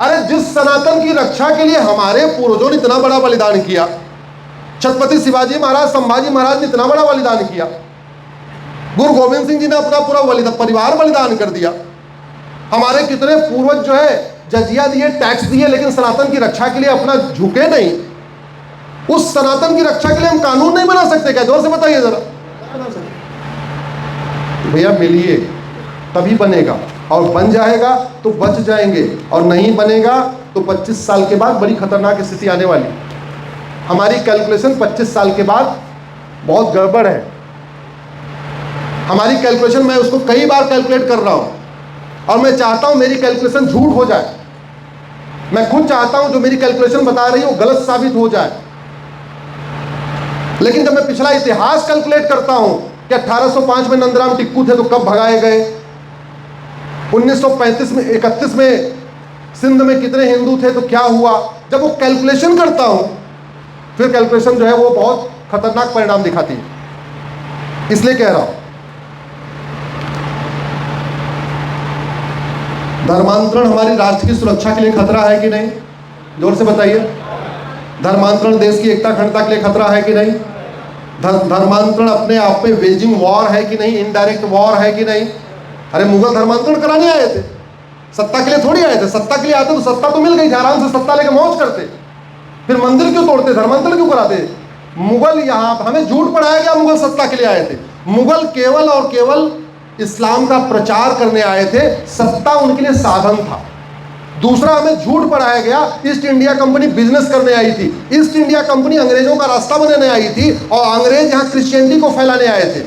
अरे जिस सनातन की रक्षा के लिए हमारे पूर्वजों ने इतना बड़ा बलिदान किया, छत्रपति शिवाजी महाराज, संभाजी महाराज ने इतना बड़ा बलिदान किया, गुरु गोविंद सिंह जी ने अपना पूरा परिवार बलिदान कर दिया, हमारे कितने पूर्वज जो है जजिया दिए, टैक्स दिए, लेकिन सनातन की रक्षा के लिए अपना झुके नहीं। उस सनातन की रक्षा के लिए हम कानून नहीं बना सकते क्या? जोर से बताइए जरा। भैया मिलिए तभी बनेगा, और बन जाएगा तो बच जाएंगे, और नहीं बनेगा तो 25 साल के बाद बड़ी खतरनाक स्थिति आने वाली। हमारी कैलकुलेशन 25 साल के बाद बहुत गड़बड़ है। हमारी कैलकुलेशन, मैं उसको कई बार कैलकुलेट कर रहा हूं, और मैं चाहता हूं मेरी कैलकुलेशन झूठ हो जाए। मैं खुद चाहता हूं जो मेरी कैलकुलेशन बता रही है वो गलत साबित हो जाए। लेकिन जब मैं पिछला इतिहास कैलकुलेट करता हूं कि 1805 में नंदराम टिक्कू थे तो कब भगाए गए, 1935 में 31 में सिंध में कितने हिंदू थे तो क्या हुआ, जब वो कैलकुलेशन करता हूं फिर कैलकुलेशन जो है वो बहुत खतरनाक परिणाम दिखाती है। इसलिए कह रहा हूं धर्मांतरण हमारी राष्ट्र की सुरक्षा के लिए खतरा है कि नहीं? जोर से बताइए। धर्मांतरण देश की एकता अखंडता के लिए खतरा है कि नहीं? धर्मांतरण अपने आप में वेजिंग वॉर है कि नहीं, इनडायरेक्ट वॉर है कि नहीं? अरे मुगल धर्मांतरण कराने आए थे, सत्ता के लिए थोड़ी आए थे। सत्ता के लिए आते तो सत्ता तो मिल गई थी, आराम से सत्ता लेके मौज करते, फिर मंदिर क्यों तोड़ते, धर्मांतरण क्यों कराते? मुगल यहाँ हमें झूठ पढ़ाया गया मुगल सत्ता के लिए आए थे। मुगल केवल और केवल इस्लाम का प्रचार करने आए थे, सत्ता उनके लिए साधन था। दूसरा हमें झूठ पढ़ाया गया ईस्ट इंडिया कंपनी बिजनेस करने आई थी। ईस्ट इंडिया कंपनी अंग्रेजों का रास्ता बनाने आई थी, और अंग्रेज यहाँ क्रिश्चियनिटी को फैलाने आए थे।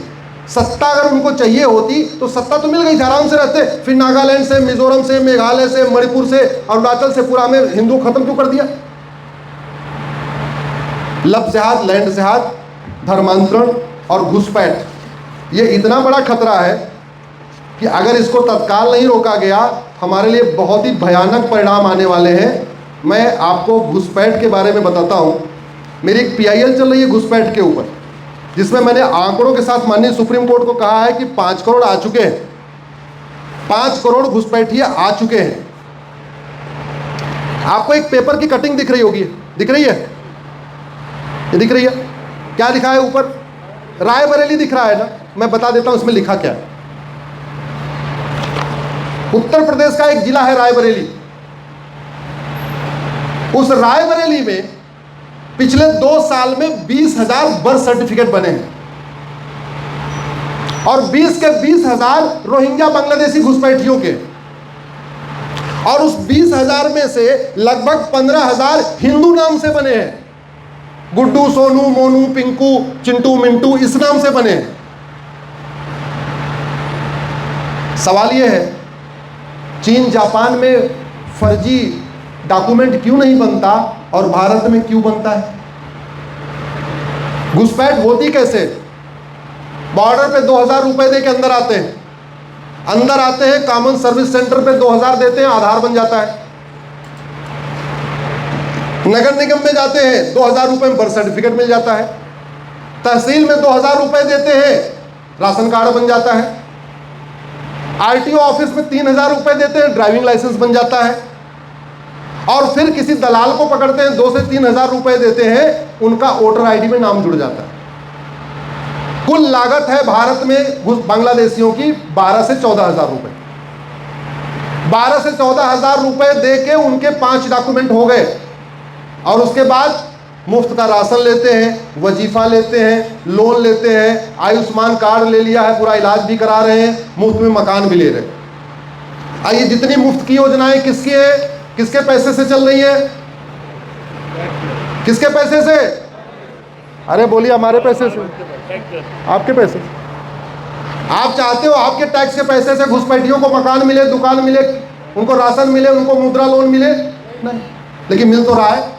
सत्ता अगर उनको चाहिए होती तो सत्ता तो मिल गई थी, आराम से रहते। फिर नागालैंड से, मिजोरम से, मेघालय से, मणिपुर से, अरुणाचल से पूरा में हिंदू खत्म क्यों कर दिया? लब जिहाद, लैंड जिहाद, धर्मांतरण और घुसपैठ, ये इतना बड़ा खतरा है कि अगर इसको तत्काल नहीं रोका गया हमारे लिए बहुत ही भयानक परिणाम आने वाले हैं। मैं आपको घुसपैठ के बारे में बताता हूं। मेरी एक PIL चल रही है घुसपैठ के ऊपर, जिसमें मैंने आंकड़ों के साथ माननीय सुप्रीम कोर्ट को कहा है कि 5 करोड़ आ चुके हैं, 5 करोड़ घुसपैठिए आ चुके हैं। आपको एक पेपर की कटिंग दिख रही होगी, दिख रही है? ये दिख रही है? क्या लिखा है ऊपर? रायबरेली दिख रहा है ना? मैं बता देता हूं इसमें लिखा क्या है। उत्तर प्रदेश का एक जिला है रायबरेली। उस रायबरेली में पिछले 2 साल में 20,000 बर्थ सर्टिफिकेट बने हैं, और 20 के 20,000 रोहिंग्या बांग्लादेशी घुसपैठियों के, और उस 20,000 में से लगभग 15,000 हिंदू नाम से बने हैं। गुड्डू, सोनू, मोनू, पिंकू, चिंटू, मिंटू, इस नाम से बने हैं। सवाल यह है चीन जापान में फर्जी डॉक्यूमेंट क्यों नहीं बनता और भारत में क्यों बनता है? घुसपैठ होती कैसे? बॉर्डर पे 2,000 रुपए दे के अंदर आते हैं, कॉमन सर्विस सेंटर पे 2,000 देते हैं, आधार बन जाता है। नगर निगम में जाते हैं 2,000 रुपए में बर्थ सर्टिफिकेट मिल जाता है। तहसील में 2,000 रुपए देते हैं, राशन कार्ड बन जाता है। RTO ऑफिस में 3,000 रुपए देते हैं, ड्राइविंग लाइसेंस बन जाता है। और फिर किसी दलाल को पकड़ते हैं, 2 से 3,000 रुपए देते हैं, उनका वोटर ID में नाम जुड़ जाता है। कुल लागत है भारत में बांग्लादेशियों की 12 से 14,000 रुपए। 12 से 14,000 रुपए दे के उनके 5 डॉक्यूमेंट हो गए, और उसके बाद मुफ्त का राशन लेते हैं, वजीफा लेते हैं, लोन लेते हैं, आयुष्मान कार्ड ले लिया है, पूरा इलाज भी करा रहे हैं, मुफ्त में मकान भी ले रहे हैं। आइए, जितनी मुफ्त की योजनाएं किसकी है, किसके पैसे से चल रही है? किसके पैसे से? अरे बोलिए, हमारे पैसे से, आपके पैसे से। आप चाहते हो आपके टैक्स के पैसे से घुसपैठियों को मकान मिले, दुकान मिले, उनको राशन मिले, उनको मुद्रा लोन मिले? नहीं, लेकिन मिल तो रहा है।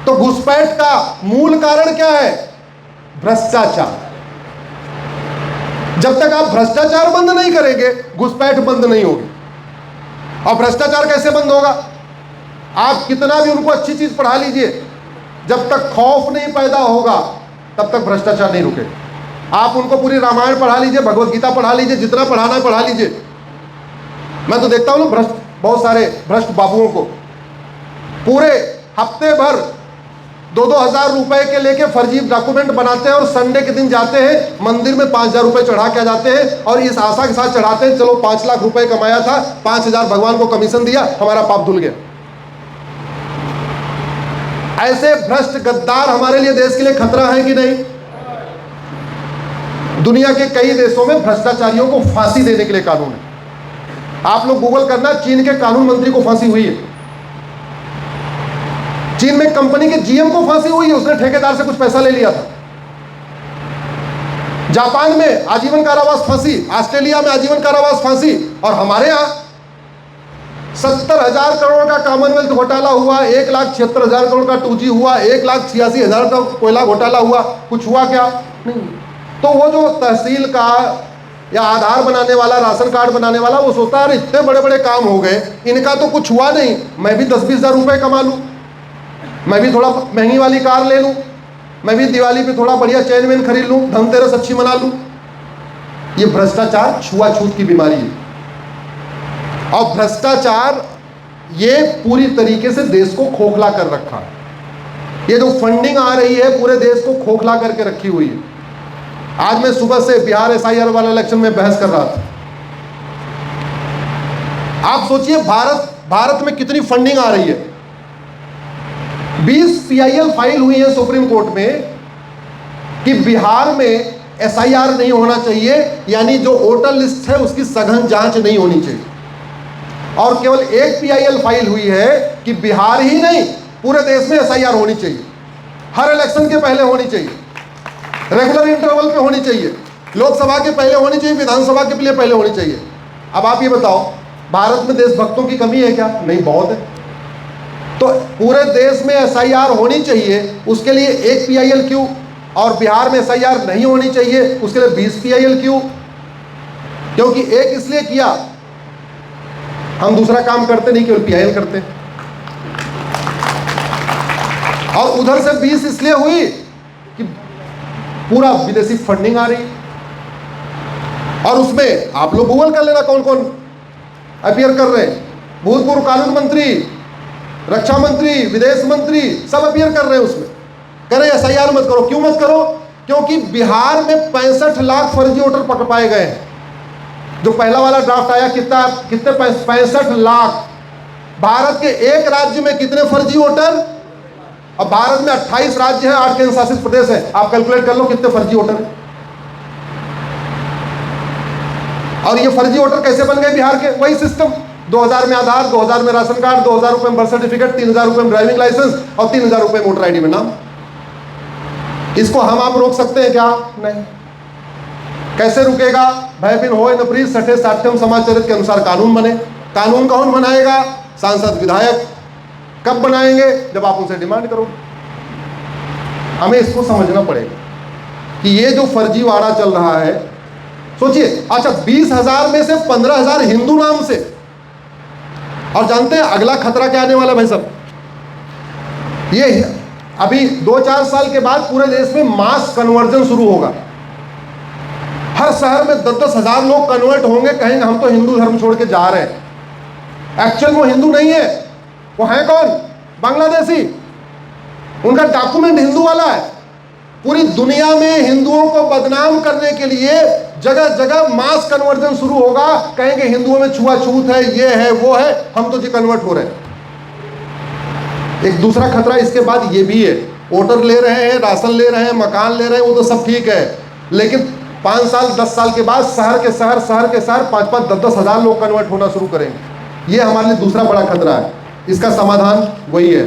तो घुसपैठ का मूल कारण क्या है? भ्रष्टाचार। जब तक आप भ्रष्टाचार बंद नहीं करेंगे, घुसपैठ बंद नहीं होगी। और भ्रष्टाचार कैसे बंद होगा? आप कितना भी उनको अच्छी चीज पढ़ा लीजिए, जब तक खौफ नहीं पैदा होगा तब तक भ्रष्टाचार नहीं रुकेगा। आप उनको पूरी रामायण पढ़ा लीजिए, भगवत गीता पढ़ा लीजिए, जितना पढ़ाना है पढ़ा लीजिए। मैं तो देखता हूँ ना, बहुत सारे भ्रष्ट बाबुओं को। पूरे हफ्ते भर 2-2 हज़ार रुपए के लेके फर्जी डॉक्यूमेंट बनाते हैं और संडे के दिन जाते हैं मंदिर में 5,000 रुपए चढ़ा के आ जाते हैं और इस आशा के साथ चढ़ाते हैं चलो 5 लाख रुपए कमाया था, 5,000 भगवान को कमीशन दिया, हमारा पाप धुल गया। ऐसे भ्रष्ट गद्दार हमारे लिए, देश के लिए खतरा है कि नहीं? दुनिया के कई देशों में भ्रष्टाचारियों को फांसी देने के लिए कानून है। आप लोग गूगल करना, चीन के कानून मंत्री को फांसी हुई है। चीन में कंपनी के जीएम को फांसी हुई है, उसने ठेकेदार से कुछ पैसा ले लिया था। जापान में आजीवन कारावास फांसी, ऑस्ट्रेलिया में आजीवन कारावास फांसी, और हमारे यहां 70,000 करोड़ का कॉमनवेल्थ घोटाला हुआ, 1,76,000 करोड़ का 2G हुआ, 1,86,000 का कोयला घोटाला हुआ। कुछ हुआ क्या? नहीं। तो वो जो तहसील का या आधार बनाने वाला, राशन कार्ड बनाने वाला, वो सोचता है इतने बड़े बड़े काम हो गए, इनका तो कुछ हुआ नहीं, मैं भी 10-20 हज़ार रुपये कमा लूँ, मैं भी थोड़ा महंगी वाली कार ले लूँ, मैं भी दिवाली पे थोड़ा बढ़िया चैन वैन खरीद लूँ, धनतेरस अच्छी मना लूँ। ये भ्रष्टाचार छुआछूत की बीमारी है। और भ्रष्टाचार ये पूरी तरीके से देश को खोखला कर रखा है। ये जो फंडिंग आ रही है पूरे देश को खोखला करके रखी हुई है। आज मैं सुबह से बिहार SIR वाला इलेक्शन में बहस कर रहा था। आप सोचिए भारत में कितनी फंडिंग आ रही है। 20 PIL फाइल हुई है सुप्रीम कोर्ट में कि बिहार में SIR नहीं होना चाहिए, यानी जो वोटर लिस्ट है उसकी सघन जांच नहीं होनी चाहिए। और केवल एक PIL फाइल हुई है कि बिहार ही नहीं पूरे देश में SIR होनी चाहिए, हर इलेक्शन के पहले होनी चाहिए, रेगुलर इंटरवल पे होनी चाहिए, लोकसभा के पहले होनी चाहिए, विधानसभा के लिए पहले होनी चाहिए। अब आप ये बताओ, भारत में देशभक्तों की कमी है क्या? नहीं, बहुत है। तो पूरे देश में SIR होनी चाहिए, उसके लिए एक PIL क्यों? और बिहार में SIR नहीं होनी चाहिए, उसके लिए 20 PIL क्यों? क्योंकि एक इसलिए किया, हम दूसरा काम करते नहीं, केवल PIL करते। और उधर से 20 इसलिए हुई कि पूरा विदेशी फंडिंग आ रही, और उसमें आप लोग गूगल कर लेना कौन कौन अपीयर कर रहे हैं। भूतपूर्व कानून मंत्री, रक्षा मंत्री, विदेश मंत्री सब अपीयर कर रहे हैं उसमें। कह रहे SIR मत करो। क्यों मत करो? क्योंकि बिहार में 65 लाख फर्जी वोटर पकड़ पाए गए हैं। जो पहला वाला ड्राफ्ट आया कितने 65 लाख। भारत के एक राज्य में कितने फर्जी वोटर? अब भारत में 28 राज्य है, 8 केंद्र शासित प्रदेश है, आप कैलकुलेट कर लो कितने फर्जी वोटर हैं। और ये फर्जी वोटर कैसे बन गए बिहार के? वही सिस्टम, 2000 में आधार, 2000 में राशन कार्ड, 2000 रुपये में बर्थ सर्टिफिकेट, 3000 रुपये में ड्राइविंग लाइसेंस और 3000 रुपये वोटर ID में नाम। इसको हम आप रोक सकते हैं क्या? नहीं। कैसे रुकेगा? भय बिन होए न प्रीत, सठे साठ्यम समाचरित के अनुसार कानून बने। कानून कौन बनाएगा? सांसद विधायक। कब बनाएंगे? जब आप उनसे डिमांड करो। हमें इसको समझना पड़ेगा कि ये जो फर्जीवाड़ा चल रहा है, सोचिए, अच्छा 20,000 में से 15,000 हिंदू नाम से। और जानते हैं अगला खतरा क्या आने वाला भाई साहब? ये अभी 2-4 साल के बाद पूरे देश में मास कन्वर्जन शुरू होगा। हर शहर में 10-10 हज़ार लोग कन्वर्ट होंगे, कहेंगे हम तो हिंदू धर्म छोड़ के जा रहे हैं। एक्चुअल वो हिंदू नहीं है, वो है कौन? बांग्लादेशी। उनका डॉक्यूमेंट हिंदू वाला है। पूरी दुनिया में हिंदुओं को बदनाम करने के लिए जगह जगह मास कन्वर्जन शुरू होगा। कहेंगे हिंदुओं में छुआछूत है, ये है, वो है, हम तो जी कन्वर्ट हो रहे हैं। एक दूसरा खतरा इसके बाद ये भी है, वोटर ले रहे हैं, राशन ले रहे हैं, मकान ले रहे हैं, वो तो सब ठीक है, लेकिन 5 साल 10 साल के बाद शहर के शहर 5-5 10-10 हज़ार लोग कन्वर्ट होना शुरू करेंगे। ये हमारे लिए दूसरा बड़ा खतरा है। इसका समाधान वही है,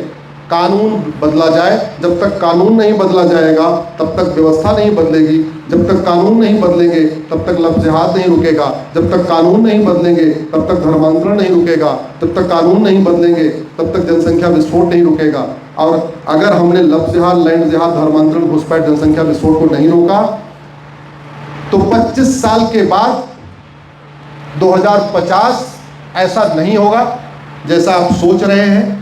कानून बदला जाए। जब तक कानून नहीं बदला जाएगा तब तक व्यवस्था नहीं बदलेगी। जब तक कानून नहीं बदलेंगे तब तक लफ्ज़ जिहाद नहीं रुकेगा। जब तक कानून नहीं बदलेंगे तब तक धर्मांतरण नहीं रुकेगा। जब तक कानून नहीं बदलेंगे तब तक जनसंख्या विस्फोट नहीं रुकेगा। और अगर हमने लफ्ज़ जिहाद, लैंड जिहाद, धर्मांतरण, घुसपैठ, जनसंख्या विस्फोट को नहीं रोका तो 25 साल के बाद 2050 ऐसा नहीं होगा जैसा आप सोच रहे हैं।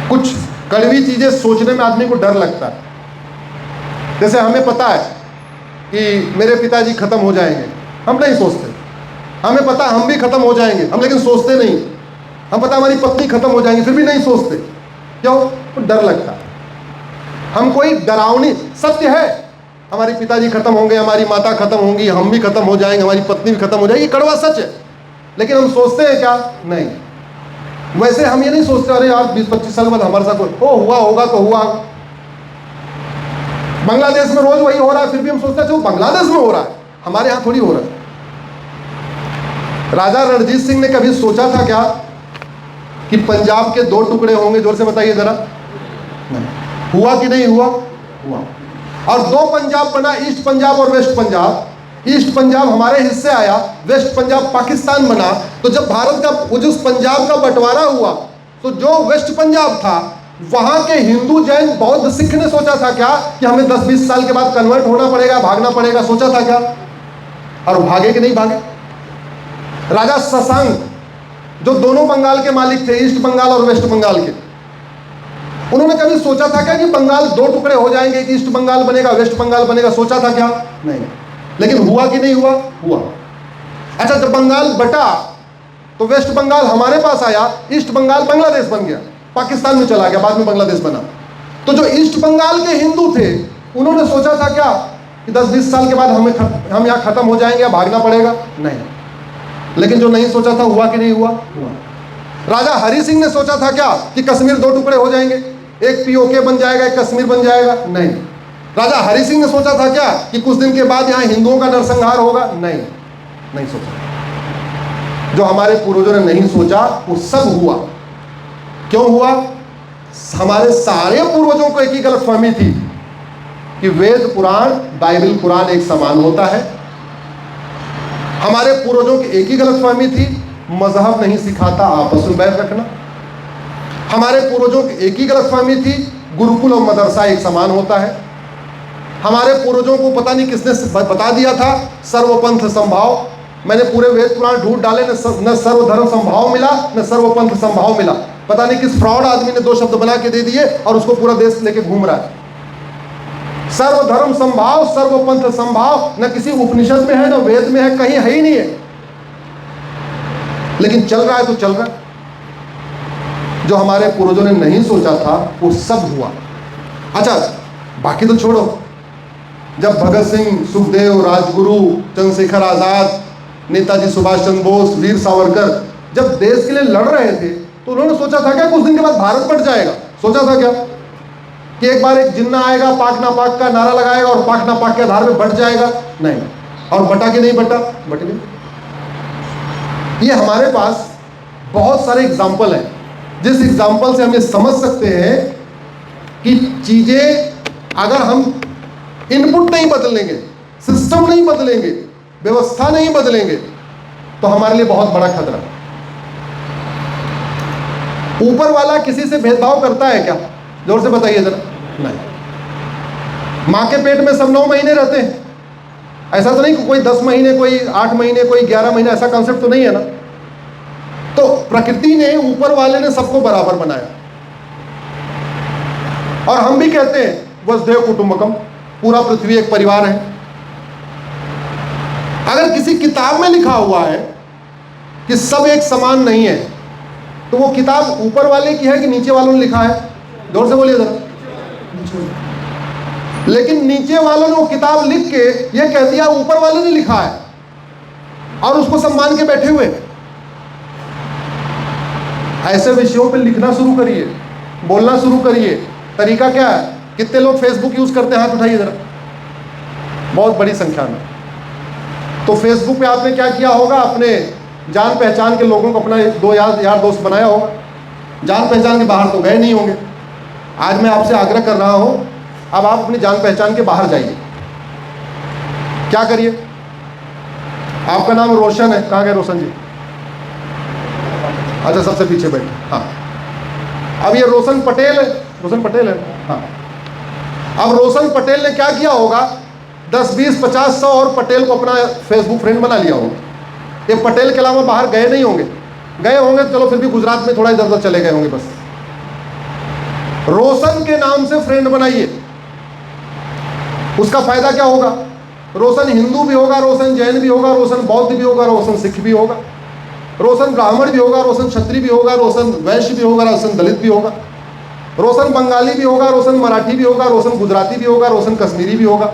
कुछ कड़वी चीजें सोचने में आदमी को डर लगता है। जैसे हमें पता है कि मेरे पिताजी खत्म हो जाएंगे, हम नहीं सोचते। हमें पता हम भी खत्म हो जाएंगे, हम लेकिन सोचते नहीं। हम पता हमारी पत्नी खत्म हो जाएंगी, फिर भी नहीं सोचते। क्यों? तो डर लगता है। हम कोई डरावनी, सत्य है हमारे पिताजी खत्म होंगे, हमारी माता खत्म होंगी, हम भी खत्म हो जाएंगे, हमारी पत्नी भी खत्म हो जाएगी, कड़वा सच है। लेकिन हम सोचते हैं क्या? नहीं। वैसे हम ये नहीं सोचते अरे यार 20-25 साल के बाद हमारे साथ हुआ होगा तो हुआ। बांग्लादेश में रोज वही हो रहा है, फिर भी हम सोचते हैं जो बांग्लादेश में हो रहा है हमारे यहाँ थोड़ी हो रहा है। राजा रणजीत सिंह ने कभी सोचा था क्या कि पंजाब के 2 टुकड़े होंगे? जोर से बताइए जरा। हुआ कि नहीं हुआ? हुआ। और 2 पंजाब बना, ईस्ट पंजाब और वेस्ट पंजाब। ईस्ट पंजाब हमारे हिस्से आया, वेस्ट पंजाब पाकिस्तान बना। तो जब भारत का वो जो पंजाब का बंटवारा हुआ, तो जो वेस्ट पंजाब था वहां के हिंदू, जैन, बौद्ध, सिख ने सोचा था क्या कि हमें 10-20 साल के बाद कन्वर्ट होना पड़ेगा, भागना पड़ेगा? सोचा था क्या? और भागे कि नहीं भागे? राजा शशांक जो दोनों बंगाल के मालिक थे, ईस्ट बंगाल और वेस्ट बंगाल के, उन्होंने कभी सोचा था क्या कि बंगाल 2 टुकड़े हो जाएंगे, एक ईस्ट बंगाल बनेगा, वेस्ट बंगाल बनेगा? सोचा था क्या? नहीं। लेकिन हुआ कि नहीं हुआ? हुआ। अच्छा, जब बंगाल बटा तो वेस्ट बंगाल हमारे पास आया, ईस्ट बंगाल बांग्लादेश बन गया, पाकिस्तान में चला गया, बाद में बांग्लादेश बना। तो जो ईस्ट बंगाल के हिंदू थे उन्होंने सोचा था क्या कि 10-20 साल के बाद हम यहाँ खत्म हो जाएंगे या भागना पड़ेगा? नहीं। लेकिन जो नहीं सोचा था, हुआ कि नहीं हुआ? हुआ। राजा हरि सिंह ने सोचा था क्या कि कश्मीर 2 टुकड़े हो जाएंगे, एक पीओके बन जाएगा, एक कश्मीर बन जाएगा? नहीं। राजा हरि सिंह ने सोचा था क्या कि कुछ दिन के बाद यहाँ हिंदुओं का नरसंहार होगा? नहीं, नहीं सोचा। जो हमारे पूर्वजों ने नहीं सोचा वो सब हुआ। क्यों हुआ? हमारे सारे पूर्वजों को एक ही गलतफहमी थी कि वेद पुराण, बाइबल कुरान एक समान होता है। हमारे पूर्वजों की एक ही गलतफहमी थी, मजहब नहीं सिखाता आपस में बैर रखना। हमारे पूर्वजों की एक ही गलतफहमी थी, गुरुकुल और मदरसा एक समान होता है। हमारे पूर्वजों को पता नहीं किसने बता दिया था सर्वपंथ संभाव। मैंने पूरे वेद पुराण ढूंढ डाले, न सर्वधर्म संभाव मिला, न सर्वपंथ संभाव मिला। पता नहीं किस फ्रॉड आदमी ने 2 शब्द बना के दे दिए और उसको पूरा देश लेके घूम रहा है। सर्वधर्म संभाव, सर्वपंथ संभाव न किसी उपनिषद में है, न वेद में है, कहीं है ही नहीं है। लेकिन चल रहा है तो चल रहा है। जो हमारे पूर्वजों ने नहीं सोचा था वो सब हुआ। अच्छा, बाकी तो छोड़ो। जब भगत सिंह, सुखदेव, राजगुरु, चंद्रशेखर आजाद, नेताजी सुभाष चंद्र बोस, वीर सावरकर जब देश के लिए लड़ रहे थे तो उन्होंने सोचा था क्या कुछ दिन के बाद भारत बट जाएगा? सोचा था क्या कि एक बार एक जिन्ना आएगा, पाक ना पाक का नारा लगाएगा और पाक ना पाक के आधार पे बट जाएगा? नहीं। और बटा कि नहीं बटा? बट गया। ये हमारे पास बहुत सारे एग्जाम्पल हैं, जिस एग्जाम्पल से हम ये समझ सकते हैं कि चीजें अगर हम इनपुट नहीं बदलेंगे, सिस्टम नहीं बदलेंगे, व्यवस्था नहीं बदलेंगे तो हमारे लिए बहुत बड़ा खतरा। ऊपर वाला किसी से भेदभाव करता है क्या? जोर से बताइए जरा। नहीं। मां के पेट में सब 9 महीने रहते हैं। ऐसा तो नहीं कि कोई 10 महीने, कोई 8 महीने, कोई 11 महीने, ऐसा कॉन्सेप्ट तो नहीं है ना। तो प्रकृति ने, ऊपर वाले ने सबको बराबर बनाया। और हम भी कहते हैं वसुधैव कुटुंबकम, पूरा पृथ्वी एक परिवार है। अगर किसी किताब में लिखा हुआ है कि सब एक समान नहीं है, तो वो किताब ऊपर वाले की है कि नीचे वालों ने लिखा है? जोर से बोलिए जरा। लेकिन नीचे वालों ने वो किताब लिख के ये कह दिया ऊपर वाले ने लिखा है, और उसको सब मान के बैठे हुए। ऐसे विषयों पे लिखना शुरू करिए, बोलना शुरू करिए। तरीका क्या है? कितने लोग फेसबुक यूज करते हैं? हाथ उठाइए जरा। बहुत बड़ी संख्या में। तो फेसबुक पे आपने क्या किया होगा? अपने जान पहचान के लोगों को अपना 2 यार दोस्त बनाया होगा। जान पहचान के बाहर तो गए नहीं होंगे। आज मैं आपसे आग्रह कर रहा हूं, अब आप अपनी जान पहचान के बाहर जाइए। क्या करिए? आपका नाम रोशन है, कहाँ गए रोशन जी? अच्छा, सबसे पीछे बैठे। हाँ, अब ये रोशन पटेल है, रोशन पटेल है। हाँ, अब रोशन पटेल ने क्या किया होगा? 10, 20, 50, 100 और पटेल को अपना फेसबुक फ्रेंड बना लिया होगा। ये पटेल के अलावा बाहर गए नहीं होंगे। गए होंगे चलो फिर भी गुजरात में थोड़ा इधर उधर चले गए होंगे बस। रोशन के नाम से फ्रेंड बनाइए। उसका फायदा क्या होगा? रोशन हिंदू भी होगा, रोशन जैन भी होगा, रोशन बौद्ध भी होगा, रोशन सिख भी होगा, रोशन ब्राह्मण भी होगा, रोशन क्षत्रिय भी होगा, रोशन वैश्य भी होगा, रोशन दलित भी होगा, रोशन बंगाली भी होगा, रोशन मराठी भी होगा, रोशन गुजराती भी होगा, रोशन कश्मीरी भी होगा।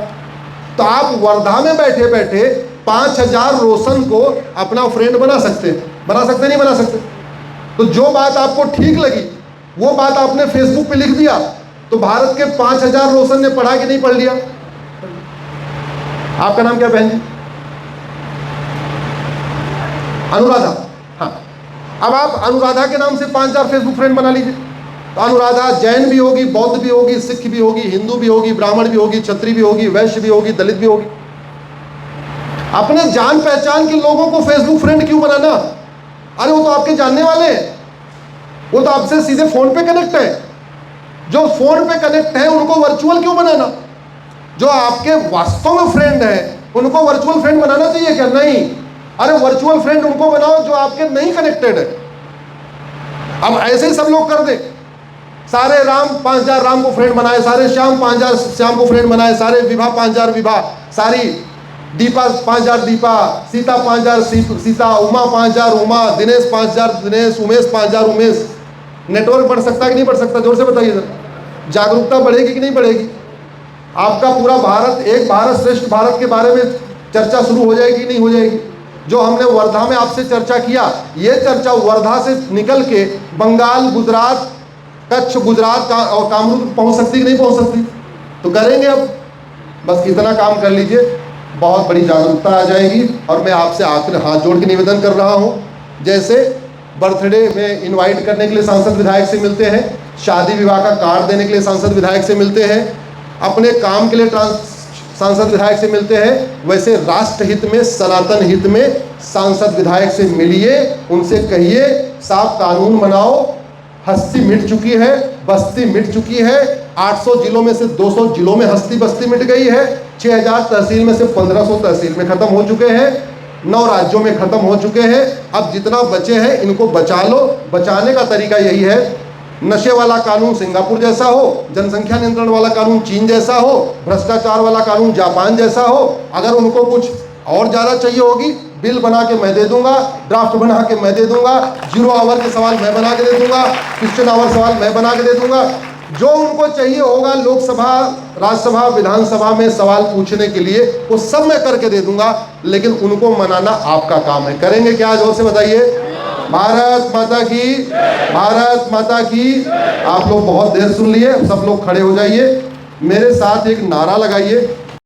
तो आप वर्धा में बैठे बैठे 5000 रोशन को अपना फ्रेंड बना सकते हैं, बना सकते नहीं बना सकते? तो जो बात आपको ठीक लगी वो बात आपने फेसबुक पे लिख दिया, तो भारत के 5000 रोशन ने पढ़ा कि नहीं पढ़ लिया? आपका नाम क्या बहन जी? अनुराधा। हाँ, अब आप अनुराधा के नाम से 5000 फेसबुक फ्रेंड बना लीजिए। तो अनुराधा जैन भी होगी, बौद्ध भी होगी, सिख भी होगी, हिंदू भी होगी, ब्राह्मण भी होगी, क्षत्रिय भी होगी, वैश्य भी होगी, दलित भी होगी। अपने जान पहचान के लोगों को फेसबुक फ्रेंड क्यों बनाना? अरे वो तो आपके जानने वाले हैं, वो तो आपसे सीधे फोन पे कनेक्ट है। जो फोन पे कनेक्ट है उनको वर्चुअल क्यों बनाना? जो आपके वास्तव में फ्रेंड है उनको वर्चुअल फ्रेंड बनाना चाहिए क्या? नहीं। अरे वर्चुअल फ्रेंड उनको बनाओ जो आपके नहीं कनेक्टेड है। अब ऐसे ही सब लोग कर दे, सारे राम 5000 राम को फ्रेंड बनाए, सारे श्याम 5000 श्याम को फ्रेंड बनाए, सारे विभा 5000 विभा, सारी दीपा 5000 दीपा, सीता 5000 सीता, उमा 5000 उमा, दिनेश 5000 दिनेश, उमेश 5000 उमेश। नेटवर्क बढ़ सकता है कि नहीं बढ़ सकता? जोर से बताइए सर। जागरूकता बढ़ेगी कि नहीं बढ़ेगी? आपका पूरा भारत, एक भारत श्रेष्ठ भारत के बारे में चर्चा शुरू हो जाएगी कि नहीं हो जाएगी? जो हमने वर्धा में आपसे चर्चा किया, ये चर्चा वर्धा से निकल के बंगाल, गुजरात, कच्छ, गुजरात और कामरूप पहुंच सकती कि नहीं पहुंच सकती? तो करेंगे। अब बस इतना काम कर लीजिए, बहुत बड़ी जागरूकता आ जाएगी। और मैं आपसे आखिर हाथ जोड़ के निवेदन कर रहा हूं, जैसे बर्थडे में इनवाइट करने के लिए सांसद विधायक से मिलते हैं, शादी विवाह का कार्ड देने के लिए सांसद विधायक से मिलते हैं, अपने काम के लिए सांसद विधायक से मिलते हैं, वैसे राष्ट्र हित में, सनातन हित में सांसद विधायक से मिलिए, उनसे कहिए साहब कानून बनाओ। हस्ती मिट चुकी है, बस्ती मिट चुकी है। 800 जिलों में से 200 जिलों में हस्ती बस्ती मिट गई है। 6000 तहसील में से 1500 तहसील में खत्म हो चुके हैं। 9 राज्यों में खत्म हो चुके हैं। अब जितना बचे हैं इनको बचा लो। बचाने का तरीका यही है, नशे वाला कानून सिंगापुर जैसा हो, जनसंख्या नियंत्रण वाला कानून चीन जैसा हो, भ्रष्टाचार वाला कानून जापान जैसा हो। अगर उनको कुछ और ज़्यादा चाहिए होगी, बिल बना के मैं दे दूंगा, ड्राफ्ट बना के मैं दे दूंगा, 0 आवर के सवाल मैं बना के दे दूंगा, 15 आवर सवाल मैं बना के दे दूंगा। जो उनको चाहिए होगा लोकसभा, राज्यसभा, विधानसभा में सवाल पूछने के लिए, वो सब मैं करके दे दूंगा। लेकिन उनको मनाना आपका काम है। करेंगे क्या? जोर से बताइए। भारत माता की, भारत माता की। आप लोग बहुत देर सुन लिए, सब लोग खड़े हो जाइए, मेरे साथ एक नारा लगाइए।